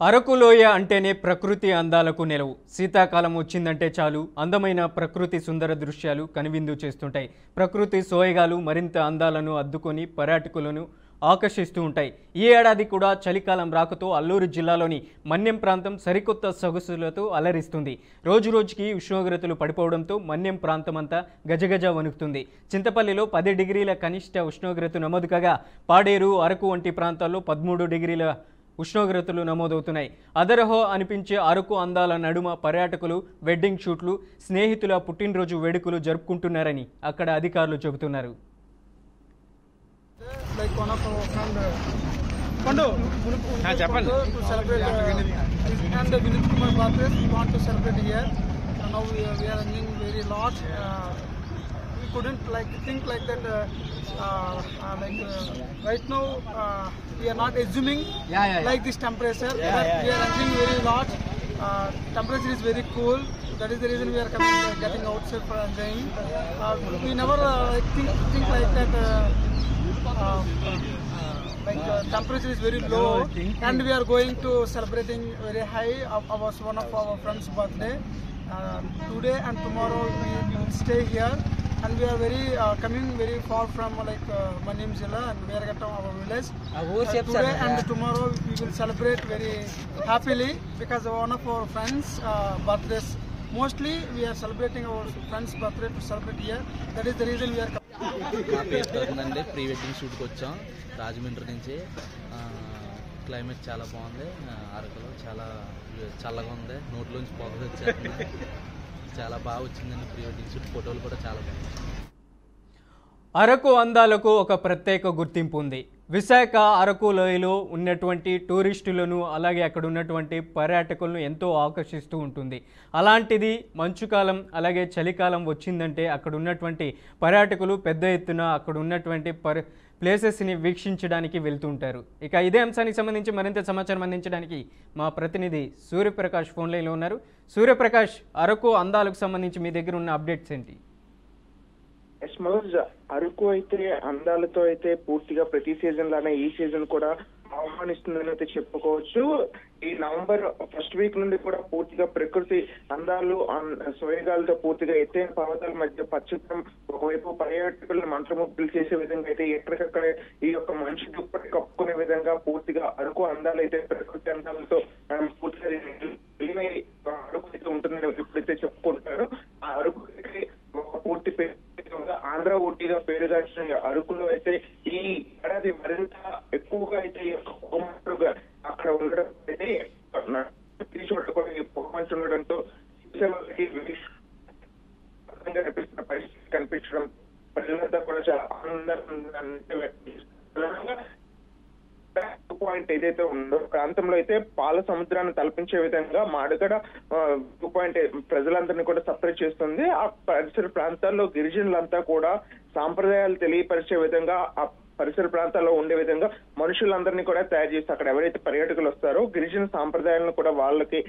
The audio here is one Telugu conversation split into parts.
అరకులోయ అంటేనే ప్రకృతి అందాలకు నెలవు. శీతాకాలం వచ్చిందంటే చాలు అందమైన ప్రకృతి సుందర దృశ్యాలు కనువిందు చేస్తుంటాయి. ప్రకృతి సోయగాలు మరింత అందాలను అద్దుకొని పర్యాటకులను ఆకర్షిస్తూ ఉంటాయి. ఈ ఏడాది కూడా చలికాలం రాకతో అల్లూరు జిల్లాలోని మన్యం ప్రాంతం సరికొత్త సొగసులతో అలరిస్తుంది. రోజురోజుకి ఉష్ణోగ్రతలు పడిపోవడంతో మన్యం ప్రాంతం అంతా గజగజ వణుకుతుంది. చింతపల్లిలో 10 డిగ్రీల కనిష్ట ఉష్ణోగ్రత నమోదు కాగా పాడేరు, అరకు వంటి ప్రాంతాల్లో 13 డిగ్రీల ఉష్ణోగ్రతలు నమోదవుతున్నాయి. అదరహో అనిపించే అరకు అందాల నడుమ పర్యాటకులు వెడ్డింగ్ షూట్లు, స్నేహితుల పుట్టినరోజు వేడుకలు జరుపుకుంటున్నారని అక్కడ అధికారులు చెబుతున్నారు. Like one of our friend Pandu to celebrate and Vinit Kumar birthday we want to celebrate here, and now we are running very large. We couldn't think like that right now we are not assuming like this temperature, but we are running very large. Temperature is very cool. That is the reason we are coming getting outside for enjoying. We never think like that. Temperature is very low, and we are going to celebrating very high. Was one of our friends' birthday. Today and tomorrow we will stay here, and we are very coming very far from Manyam Zilla and Veeraghattam, our village. Today and tomorrow we will celebrate very happily because of one of our friends' birthdays. Mostly we are celebrating our friend's birthday to celebrate here. That is the reason we are. మా పేరు తరుణ్ అండి. ప్రీ వెడ్డింగ్ షూట్కి వచ్చాం రాజమండ్రి నుంచి. క్లైమేట్ చాలా బాగుంది. అరకులో చాలా చల్లగా ఉంది. నోట్లోంచి పొగ వచ్చేస్తుంది. చాలా బాగా వచ్చిందండి ప్రీ వెడ్డింగ్ షూట్. ఫోటోలు కూడా చాలా బాగుంది. అరకు అందాలకు ఒక ప్రత్యేక గుర్తింపు ఉంది. విశాఖ అరకు లోయలో ఉన్నటువంటి టూరిస్టులను అలాగే అక్కడ ఉన్నటువంటి పర్యాటకులను ఎంతో ఆకర్షిస్తూ ఉంటుంది. అలాంటిది మంచుకాలం అలాగే చలికాలం వచ్చిందంటే అక్కడ ఉన్నటువంటి పర్యాటకులు పెద్ద ఎత్తున అక్కడ ఉన్నటువంటి ప్లేసెస్ని వీక్షించడానికి వెళ్తుంటారు. ఇక ఇదే అంశానికి సంబంధించి మరింత సమాచారం అందించడానికి మా ప్రతినిధి సూర్యప్రకాష్ ఫోన్ లైన్లో ఉన్నారు. సూర్యప్రకాష్, అరకు అందాలకు సంబంధించి మీ దగ్గర ఉన్న అప్డేట్స్ ఏంటి? అరకు అయితే అందాలతో అయితే పూర్తిగా ప్రతి సీజన్ లానే ఈ సీజన్ కూడా ఆహ్వానిస్తుందని అయితే చెప్పుకోవచ్చు. ఈ నవంబర్ ఫస్ట్ వీక్ నుండి కూడా పూర్తిగా ప్రకృతి అందాలు సోయగాలతో పూర్తిగా ఎత్తైన పర్వతాల మధ్య పచ్చదనం, ఒకవైపు పర్యాటకులను మంత్రముగ్ధులు చేసే విధంగా అయితే ఎక్కడికక్కడ ఈ యొక్క మంచు దుప్పటి కప్పుకునే విధంగా పూర్తిగా అరకు అందాలు అయితే ప్రకృతి అందాలతో పూర్తిగా అరకు అయితే ఉంటుందని ఎప్పుడైతే చెప్పుకుంటారో ఆ అరకు పూర్తి ఆంధ్ర ఊటీగా పేరుగాంచిన అరకులో అయితే ఈ ఏడాది మరింత ఎక్కువగా అయితే పొగమంచుగా అక్కడ ఉండడం అయితే చోట్ల కూడా ఈ పొగమంచు ఉండడంతో కనిపిస్తున్న పరిస్థితి కనిపించడం ప్రజలంతా కూడా చాలా ఆనందంగా పాయింట్ ఏదైతే ఉందో ప్రాంతంలో అయితే పాల సముద్రాన్ని తలపించే విధంగా మాడగడ పాయింట్ ప్రజలందరినీ కూడా సపరేట్ చేస్తుంది. ఆ పరిసర ప్రాంతాల్లో గిరిజనులంతా కూడా సాంప్రదాయాలు తెలియపరిచే విధంగా ఆ పరిసర ప్రాంతాల్లో ఉండే విధంగా మనుషులందరినీ కూడా తయారు చేసి అక్కడ ఎవరైతే పర్యాటకులు వస్తారో గిరిజన సాంప్రదాయాలను కూడా వాళ్ళకి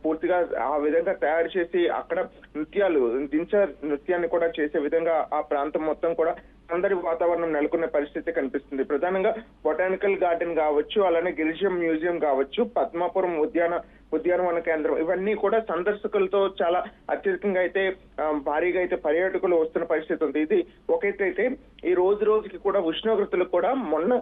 పూర్తిగా ఆ విధంగా తయారు చేసి అక్కడ నృత్యాన్ని కూడా చేసే విధంగా ఆ ప్రాంతం మొత్తం కూడా అందరి వాతావరణం నెలకొన్న పరిస్థితి కనిపిస్తుంది. ప్రధానంగా బొటానికల్ గార్డెన్ కావచ్చు, అలానే గిరిజన మ్యూజియం కావచ్చు, పద్మాపురం ఉద్యానవన కేంద్రం, ఇవన్నీ కూడా సందర్శకులతో చాలా అత్యధికంగా అయితే భారీగా అయితే పర్యాటకులు వస్తున్న పరిస్థితి ఉంది. ఇది ఒకటైతే ఈ రోజుకి కూడా ఉష్ణోగ్రతలు కూడా మొన్న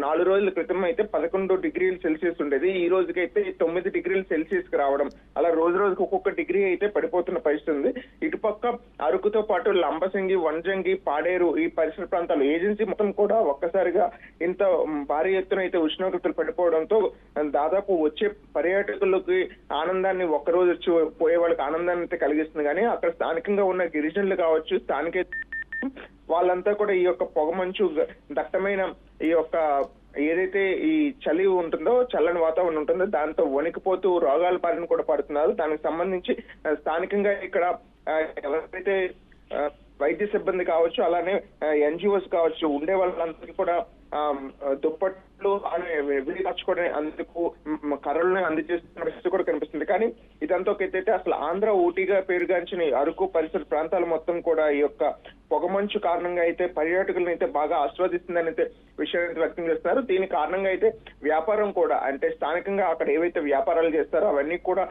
4 రోజుల క్రితం అయితే 11 డిగ్రీల సెల్సియస్ ఉండేది. ఈ రోజుకైతే 9 డిగ్రీల సెల్సియస్ కి రావడం, అలా రోజుకి ఒక్కొక్క డిగ్రీ అయితే పడిపోతున్న పరిస్థితి ఉంది. ఇటుపక్క అరకుతో పాటు లంబసింగి, వంజంగి, పాడేరు ఈ పరిసర ప్రాంతాలు ఏజెన్సీ మొత్తం కూడా ఒక్కసారిగా ఇంత భారీ ఎత్తున అయితే ఉష్ణోగ్రతలు పడిపోవడంతో దాదాపు వచ్చే పర్యాటకులకి ఆనందాన్ని ఒక్కరోజు వచ్చి పోయే వాళ్ళకి ఆనందాన్ని అయితే కలిగిస్తుంది. కానీ అక్కడ స్థానికంగా ఉన్న గిరిజనులు కావచ్చు, స్థానిక వాళ్ళంతా కూడా ఈ యొక్క పొగమంచు దట్టమైన ఈ యొక్క ఏదైతే ఈ చలి ఉంటుందో, చల్లని వాతావరణం ఉంటుందో దాంతో వణికిపోతూ రోగాల బారిన కూడా పడుతున్నారు. దానికి సంబంధించి స్థానికంగా ఇక్కడ ఎవరైతే వైద్య సిబ్బంది కావచ్చు, అలానే ఎన్జిఓస్ కావచ్చు, ఉండే వాళ్ళందరికీ కూడా దుప్పట్లు విడిపరచుకోవడం అందుకు కర్రలను అందజేస్తున్న పరిస్థితి కూడా కనిపిస్తుంది. కానీ ఇదంతా ఒక అయితే అసలు ఆంధ్ర ఊటీగా పేరుగాంచిన ఈ అరకు పరిసర ప్రాంతాలు మొత్తం కూడా ఈ యొక్క పొగమంచు కారణంగా అయితే పర్యాటకులను అయితే బాగా ఆస్వాదిస్తుందని అయితే విషయాన్ని వ్యక్తం చేస్తున్నారు. దీని కారణంగా అయితే వ్యాపారం కూడా అంటే స్థానికంగా అక్కడ ఏవైతే వ్యాపారాలు చేస్తారో అవన్నీ కూడా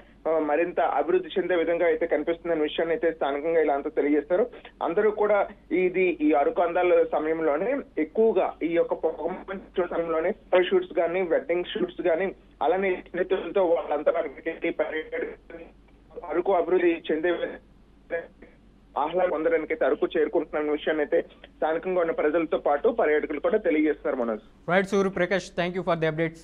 మరింత అభివృద్ధి చెందే విధంగా అయితే కనిపిస్తుందనే విషయాన్ని అయితే స్థానికంగా ఇలా అంతా తెలియజేస్తారు. అందరూ కూడా ఈ అరకు అందాల సమయంలోనే ఎక్కువగా ఈ యొక్క పొగమంచు సమయంలోనే షూట్స్ కానీ వెడ్డింగ్ షూట్స్ కానీ అలానే స్నేహితులతో వాళ్ళంతా అరకు అభివృద్ధి చెందే ఆహ్లాదం పొందడానికి అయితే అరకు చేరుకుంటున్న విషయాన్ని అయితే స్థానికంగా ఉన్న ప్రజలతో పాటు పర్యాటకులు కూడా తెలియజేస్తున్నారు. Manoj. Right Suryaprakash, thank you for the updates.